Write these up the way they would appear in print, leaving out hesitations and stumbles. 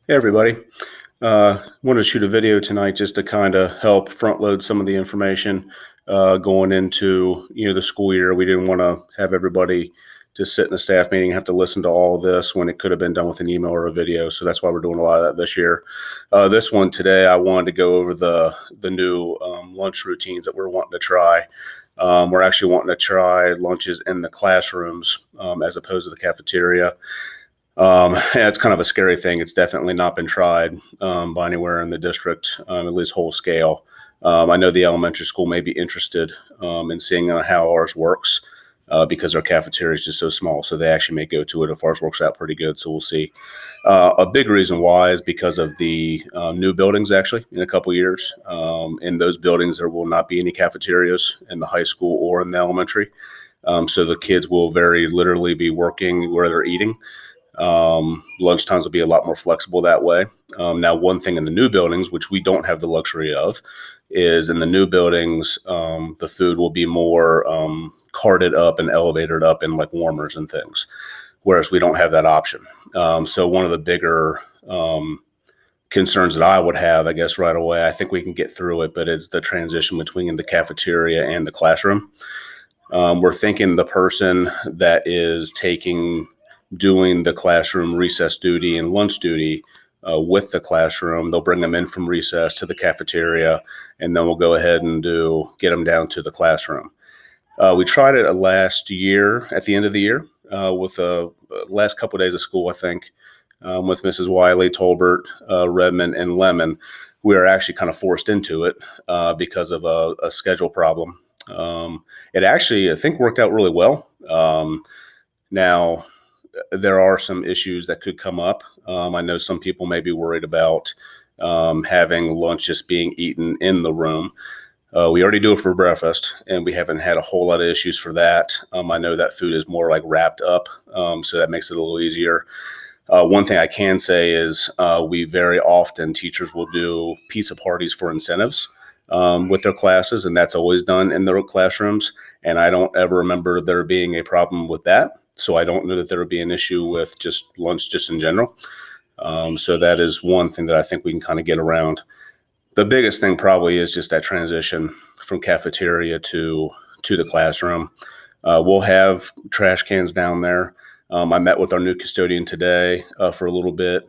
Hey everybody. Wanted to shoot a video tonight just to kind of help front load some of the information going into the school year. We didn't want to have everybody just sit in a staff meeting and have to listen to all this when it could have been done with an email or a video. So that's why we're doing a lot of that this year. This one today, I wanted to go over the new lunch routines that we're wanting to try. We're actually wanting to try lunches in the classrooms as opposed to the cafeteria. Yeah, it's kind of a scary thing. It's definitely not been tried by anywhere in the district, at least whole scale. I know the elementary school may be interested in seeing how ours works because our cafeteria is just so small. So they actually may go to it if ours works out pretty good. So we'll see. A big reason why is because of the new buildings, actually, in a couple years. In those buildings, there will not be any cafeterias in the high school or in the elementary. So the kids will very literally be working where they're eating. Lunch times will be a lot more flexible that way. Now, one thing in the new buildings, which we don't have the luxury of, is in the new buildings, the food will be more carted up and elevated up in like warmers and things, whereas we don't have that option. So one of the bigger concerns that I would have, I guess, right away, I think we can get through it, but it's the transition between the cafeteria and the classroom. We're thinking the person that is doing the classroom recess duty and lunch duty with the classroom. They'll bring them in from recess to the cafeteria, and then we'll go ahead and get them down to the classroom. We tried it last year at the end of the year with the last couple of days of school, I think, with Mrs. Wiley, Tolbert, Redmond, and Lemon. We were actually kind of forced into it because of a schedule problem. It actually, I think, worked out really well. Now, there are some issues that could come up. I know some people may be worried about having lunch just being eaten in the room. We already do it for breakfast, and we haven't had a whole lot of issues for that. I know that food is more like wrapped up, so that makes it a little easier. One thing I can say is we very often, teachers will do pizza parties for incentives with their classes, and that's always done in their classrooms. And I don't ever remember there being a problem with that. So I don't know that there would be an issue with just lunch just in general. So that is one thing that I think we can kind of get around. The biggest thing probably is just that transition from cafeteria to the classroom. We'll have trash cans down there. I met with our new custodian today for a little bit.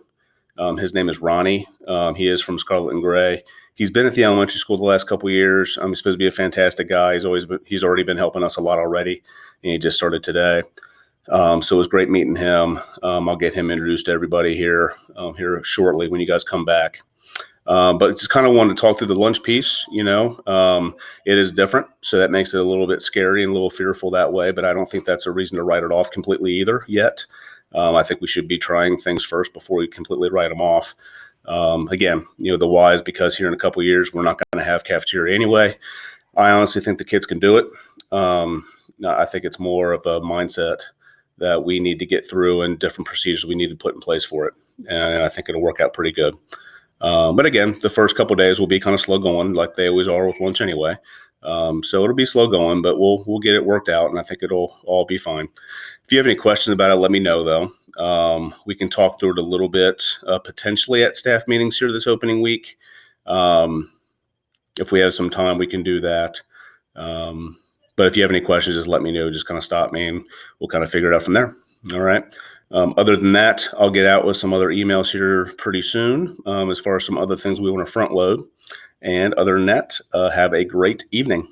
His name is Ronnie. He is from Scarlet and Gray. He's been at the elementary school the last couple of years. He's supposed to be a fantastic guy. He's already been helping us a lot already, and he just started today. So it was great meeting him. I'll get him introduced to everybody here shortly when you guys come back. But just kind of wanted to talk through the lunch piece. It is different, so that makes it a little bit scary and a little fearful that way. But I don't think that's a reason to write it off completely either yet. I think we should be trying things first before we completely write them off. Again, the why is because here in a couple of years, we're not going to have cafeteria anyway. I honestly think the kids can do it. I think it's more of a mindset that we need to get through and different procedures we need to put in place for it. And I think it'll work out pretty good. But again, the first couple of days will be kind of slow going like they always are with lunch anyway. So it'll be slow going, but we'll get it worked out, and I think it'll all be fine. If you have any questions about it, let me know, though. We can talk through it a little bit, potentially at staff meetings here this opening week. If we have some time, we can do that. But if you have any questions, just let me know. Just kind of stop me, and we'll kind of figure it out from there. All right. Other than that, I'll get out with some other emails here pretty soon as far as some other things we want to front load. And other than that, have a great evening.